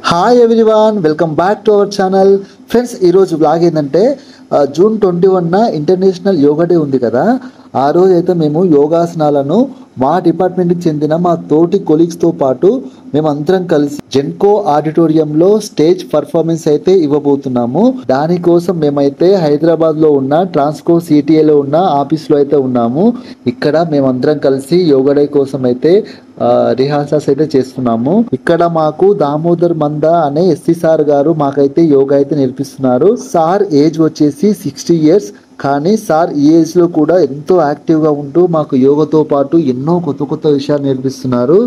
Hi everyone, welcome back to our channel. Friends, ఈరోజు blog ఏంటంటే June 21 international yoga day ఉంది కదా. ఆ రోజు అయితే మేము యోగాసనాలను మా డిపార్ట్మెంట్కి చెందిన మా తోటి కొలీగ్స్తో పాటు మేమందరం కలిసి జెన్కో ఆడిటోరియంలో స్టేజ్ పర్ఫార్మెన్స్ అయితే ఇవ్వబోతున్నాము. దానికోసం మేమైతే హైదరాబాద్లో ఉన్న ట్రాన్స్కో సిటీఏలో ఉన్న ఆఫీస్లో అయితే ఉన్నాము. ఇక్కడ మేమందరం కలిసి యోగా డే కోసం అయితే రిహార్సల్స్ అయితే చేస్తున్నాము. ఇక్కడ మాకు దామోదర్ మంద అనే ఎస్సీ సార్ గారు మాకైతే యోగా అయితే నేర్పిస్తున్నారు. సార్ ఏజ్ వచ్చేసి 60 years. కానీ సార్ ఈ ఏజ్లో కూడా ఎంతో యాక్టివ్గా ఉంటూ మాకు యోగాతో పాటు ఎన్నో కొత్త కొత్త విషయాలు నేర్పిస్తున్నారు.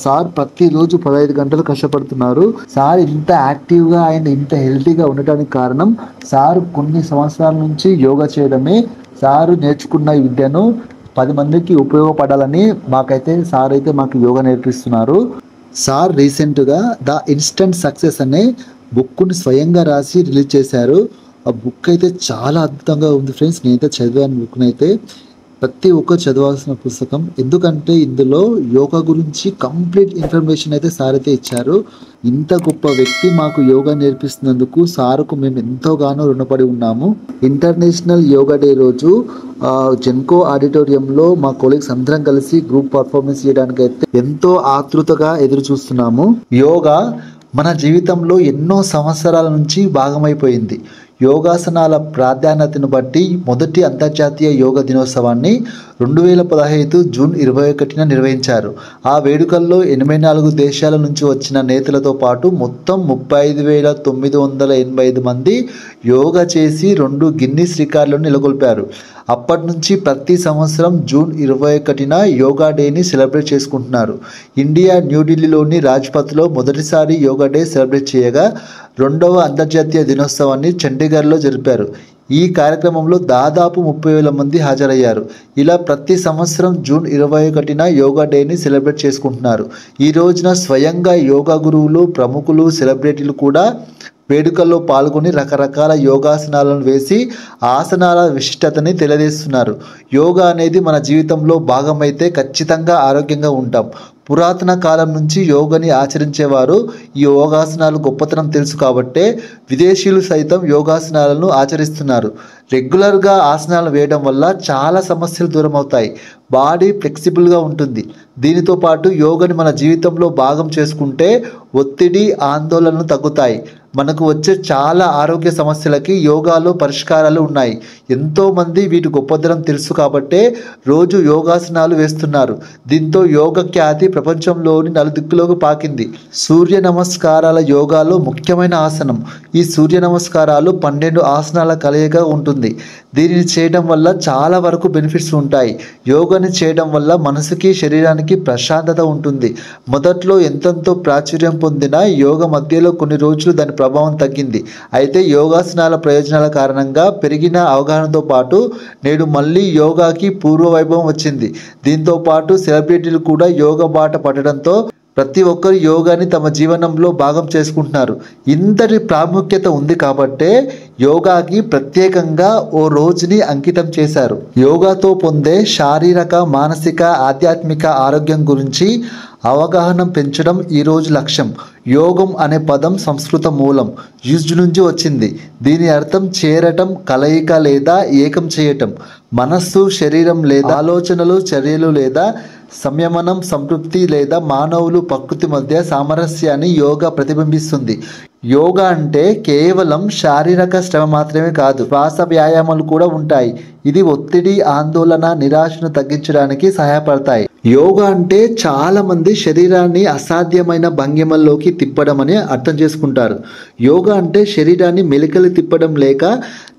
సార్ ప్రతిరోజు 15 గంటలు కష్టపడుతున్నారు. సార్ ఇంత యాక్టివ్గా అండ్ ఇంత హెల్తీగా ఉండటానికి కారణం సార్ కొన్ని సంవత్సరాల నుంచి యోగా చేయడమే. సారు నేర్చుకున్న ఈ విద్యను 10 మందికి ఉపయోగపడాలని సార్ అయితే మాకు యోగా నేర్పిస్తున్నారు. సార్ రీసెంట్గా ద ఇన్స్టంట్ సక్సెస్ అనే బుక్ని స్వయంగా రాసి రిలీజ్ చేశారు. ఆ బుక్ అయితే చాలా అద్భుతంగా ఉంది ఫ్రెండ్స్. నేనైతే చదివాను బుక్ని అయితే. ప్రతి ఒక్కరు చదవాల్సిన పుస్తకం. ఎందుకంటే ఇందులో యోగా గురించి కంప్లీట్ ఇన్ఫర్మేషన్ అయితే సార్ అయితే ఇచ్చారు. ఇంత గొప్ప వ్యక్తి మాకు యోగా నేర్పిస్తున్నందుకు సార్కు మేము ఎంతోగానో రుణపడి ఉన్నాము. ఇంటర్నేషనల్ యోగా డే రోజు జెన్కో ఆడిటోరియంలో మా కొలీగ్స్ అందరం కలిసి గ్రూప్ పర్ఫార్మెన్స్ చేయడానికి అయితే ఎంతో ఆతృతగా ఎదురు చూస్తున్నాము. యోగా మన జీవితంలో ఎన్నో సంవత్సరాల నుంచి భాగమైపోయింది. యోగాసనాల ప్రాధాన్యతను బట్టి మొదటి అంతర్జాతీయ యోగా దినోత్సవాన్ని 2015 జూన్ 21న నిర్వహించారు. ఆ వేడుకల్లో 84 దేశాల నుంచి వచ్చిన నేతలతో పాటు మొత్తం 35,985 మంది యోగా చేసి 2 గిన్నిస్ రికార్డులను నెలకొల్పారు. అప్పటి నుంచి ప్రతి సంవత్సరం జూన్ 21న యోగా డేని సెలబ్రేట్ చేసుకుంటున్నారు. ఇండియా న్యూఢిల్లీలోని రాజ్పథ్లో మొదటిసారి యోగా డే సెలబ్రేట్ చేయగా 2వ అంతర్జాతీయ దినోత్సవాన్ని చండీగఢ్లో జరిపారు. ఈ కార్యక్రమంలో దాదాపు 30,000 మంది హాజరయ్యారు. ఇలా ప్రతి సంవత్సరం జూన్ 21న యోగా డేని సెలబ్రేట్ చేసుకుంటున్నారు. ఈ రోజున స్వయంగా యోగా గురువులు, ప్రముఖులు, సెలబ్రిటీలు కూడా వేడుకల్లో పాల్గొని రకరకాల యోగాసనాలను వేసి ఆసనాల విశిష్టతని తెలియజేస్తున్నారు. యోగా అనేది మన జీవితంలో భాగమైతే ఖచ్చితంగా ఆరోగ్యంగా ఉంటాం. పురాతన కాలం నుంచి యోగాని ఆచరించేవారు ఈ యోగాసనాలు గొప్పతనం తెలుసు కాబట్టే విదేశీయులు సైతం యోగాసనాలను ఆచరిస్తున్నారు. రెగ్యులర్గా ఆసనాలు వేయడం వల్ల చాలా సమస్యలు దూరం అవుతాయి. బాడీ ఫ్లెక్సిబుల్గా ఉంటుంది. దీనితో పాటు యోగాని మన జీవితంలో భాగం చేసుకుంటే ఒత్తిడి, ఆందోళనలు తగ్గుతాయి. మనకు వచ్చే చాలా ఆరోగ్య సమస్యలకి యోగాలో పరిష్కారాలు ఉన్నాయి. ఎంతోమంది వీటి గొప్పదనం తెలుసు కాబట్టే రోజు యోగాసనాలు వేస్తున్నారు. దీంతో యోగ ఖ్యాతి ప్రపంచంలోని నలుదిక్కులోకి పాకింది. సూర్య నమస్కారాల యోగాలో ముఖ్యమైన ఆసనం. ఈ సూర్య నమస్కారాలు 12 ఆసనాల కలయిక ఉంటుంది. దీనిని చేయడం వల్ల చాలా వరకు బెనిఫిట్స్ ఉంటాయి. యోగాని చేయడం వల్ల మనసుకి, శరీరానికి ప్రశాంతత ఉంటుంది. మొదట్లో ఎంతెంతో ప్రాచుర్యం పొందిన యోగ మధ్యలో కొన్ని రోజులు దాని ప్రభావం తగ్గింది. అయితే యోగాసనాల ప్రయోజనాల కారణంగా పెరిగిన అవగాహనతో పాటు నేడు మళ్ళీ యోగాకి పూర్వ వైభవం వచ్చింది. దీంతో పాటు సెలబ్రిటీలు కూడా యోగా బాట పట్టడంతో ప్రతి ఒక్కరు యోగాని తమ జీవనంలో భాగం చేసుకుంటున్నారు. ఇంతటి ప్రాముఖ్యత ఉంది కాబట్టే యోగాకి ప్రత్యేకంగా ఓ రోజుని అంకితం చేశారు. యోగాతో పొందే శారీరక, మానసిక, ఆధ్యాత్మిక ఆరోగ్యం గురించి అవగాహన పెంచడం ఈరోజు లక్ష్యం. యోగం అనే పదం సంస్కృత మూలం యుజ్ నుంచి వచ్చింది. దీని అర్థం చేరటం, కలయిక లేదా ఏకం చేయటం. మనస్సు, శరీరం లేదా ఆలోచనలు, చర్యలు లేదా సంయమనం, సంతృప్తి లేదా మానవులు ప్రకృతి మధ్య సామరస్యాన్ని యోగా ప్రతిబింబిస్తుంది. యోగా అంటే కేవలం శారీరక శ్రమ మాత్రమే కాదు, శ్వాస వ్యాయామాలు కూడా ఉంటాయి. ఇది ఒత్తిడి, ఆందోళన, నిరాశను తగ్గించడానికి సహాయపడతాయి. యోగా అంటే చాలా మంది శరీరాన్ని అసాధ్యమైన భంగిమల్లోకి తిప్పడం అని అర్థం చేసుకుంటారు. యోగా అంటే శరీరాన్ని మెలికలు తిప్పడం లేక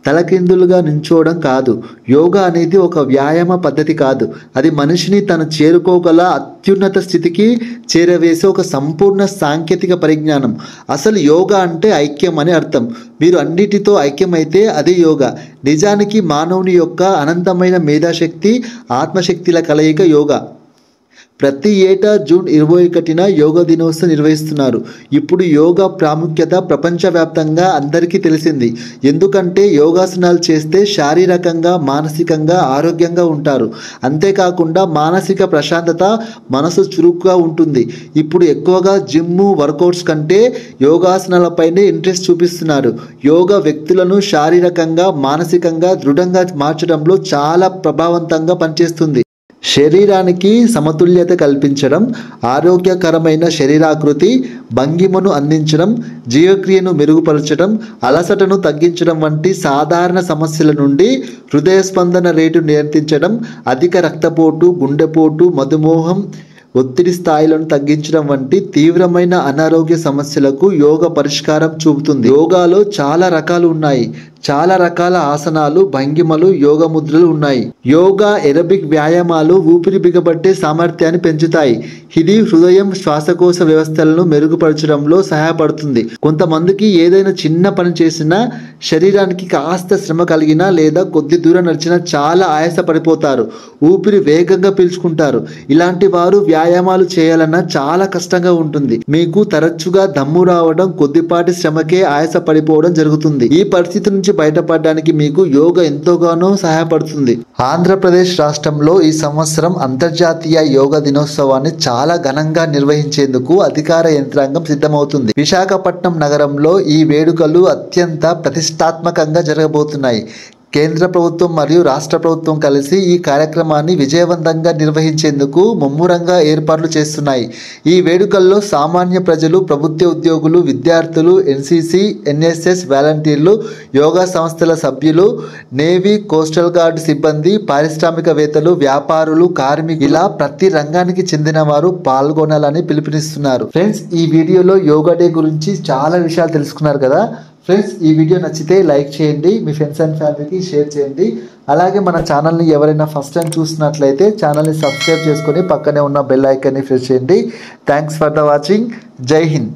తలకిందులుగా నించోవడం కాదు. యోగా అనేది ఒక వ్యాయామ పద్ధతి కాదు. అది మనిషిని తను చేరుకోగల అత్యున్నత స్థితికి చేరవేసే ఒక సంపూర్ణ సాంకేతిక పరిజ్ఞానం. అసలు యోగా అంటే ఐక్యం అని అర్థం. మీరు అన్నిటితో ఐక్యమైతే అదే యోగా. నిజానికి మానవుని యొక్క అనంతమైన మేధాశక్తి, ఆత్మశక్తిల కలయిక యోగా. ప్రతి ఏటా జూన్ 21న యోగా దినోత్సవం నిర్వహిస్తున్నారు. ఇప్పుడు యోగా ప్రాముఖ్యత ప్రపంచవ్యాప్తంగా అందరికీ తెలిసింది. ఎందుకంటే యోగాసనాలు చేస్తే శారీరకంగా మానసికంగా ఆరోగ్యంగా ఉంటారు. అంతేకాకుండా మానసిక ప్రశాంతత, మనసు చురుకుగా ఉంటుంది. ఇప్పుడు ఎక్కువగా జిమ్ వర్కౌట్స్ కంటే యోగాసనాలపైనే ఇంట్రెస్ట్ చూపిస్తున్నారు. యోగా వ్యక్తులను శారీరకంగా మానసికంగా దృఢంగా మార్చడంలో చాలా ప్రభావవంతంగా పనిచేస్తుంది. శరీరానికి సమతుల్యత కల్పించడం, ఆరోగ్యకరమైన శరీరాకృతి, భంగిమను అందించడం, జీవక్రియను మెరుగుపరచడం, అలసటను తగ్గించడం వంటి సాధారణ సమస్యల నుండి హృదయ స్పందన రేటు నియంత్రించడం, అధిక రక్తపోటు, గుండెపోటు, మధుమేహం, ఒత్తిడి స్థాయిలను తగ్గించడం వంటి తీవ్రమైన అనారోగ్య సమస్యలకు యోగా పరిష్కారం చూపుతుంది. యోగాలో చాలా రకాలు ఉన్నాయి. చాలా రకాల ఆసనాలు, భంగిమలు, యోగ ముద్రలు ఉన్నాయి. యోగా ఎరోబిక్ వ్యాయామాలు ఊపిరి బిగబట్టే సామర్థ్యాన్ని పెంచుతాయి. ఇది హృదయం, శ్వాసకోశ వ్యవస్థలను మెరుగుపరచడంలో సహాయపడుతుంది. కొంతమందికి ఏదైనా చిన్న పని చేసినా, శరీరానికి కాస్త శ్రమ కలిగినా లేదా కొద్ది దూరం నడిచినా చాలా ఆయాస పడిపోతారు. ఊపిరి వేగంగా పీల్చుకుంటారు. ఇలాంటి వారు వ్యాయామాలు చేయాలన్నా చాలా కష్టంగా ఉంటుంది. మీకు తరచుగా దమ్ము రావడం, కొద్దిపాటి శ్రమకే ఆయాస పడిపోవడం జరుగుతుంది. ఈ పరిస్థితి నుంచి బయటపడడానికి మీకు యోగా ఎంతోగానో సహాయపడుతుంది. ఆంధ్రప్రదేశ్ రాష్ట్రంలో ఈ సంవత్సరం అంతర్జాతీయ యోగా దినోత్సవాన్ని చాలా ఘనంగా నిర్వహించేందుకు అధికార యంత్రాంగం సిద్ధమవుతుంది. విశాఖపట్నం నగరంలో ఈ వేడుకలు అత్యంత ప్రతిష్టాత్మకంగా జరగబోతున్నాయి. కేంద్ర ప్రభుత్వం మరియు రాష్ట్ర ప్రభుత్వం కలిసి ఈ కార్యక్రమాన్ని విజయవంతంగా నిర్వహించేందుకు ముమ్మరంగా ఏర్పాట్లు చేస్తున్నాయి. ఈ వేడుకల్లో సామాన్య ప్రజలు, ప్రభుత్వ ఉద్యోగులు, విద్యార్థులు, ఎన్సీసీ, ఎన్ఎస్ఎస్ వాలంటీర్లు, యోగా సంస్థల సభ్యులు, నేవీ, కోస్టల్ గార్డ్ సిబ్బంది, పారిశ్రామికవేత్తలు, వ్యాపారులు, కార్మికులు ఇలా ప్రతి రంగానికి చెందిన వారు పాల్గొనాలని పిలుపునిస్తున్నారు. ఫ్రెండ్స్, ఈ వీడియోలో యోగా డే గురించి చాలా విషయాలు తెలుసుకున్నారు కదా. ఫ్రెండ్స్, ఈ వీడియో నచ్చితే లైక్ చేయండి, మీ ఫ్రెండ్స్ అండ్ ఫ్యామిలీకి షేర్ చేయండి. అలాగే మన ఛానల్ని ఎవరైనా ఫస్ట్ టైం చూసినట్లయితే ఛానల్ని సబ్స్క్రైబ్ చేసుకొని పక్కనే ఉన్న బెల్ ఐకాన్ని ప్రెస్ చేయండి. Thanks for the watching. జై హింద్.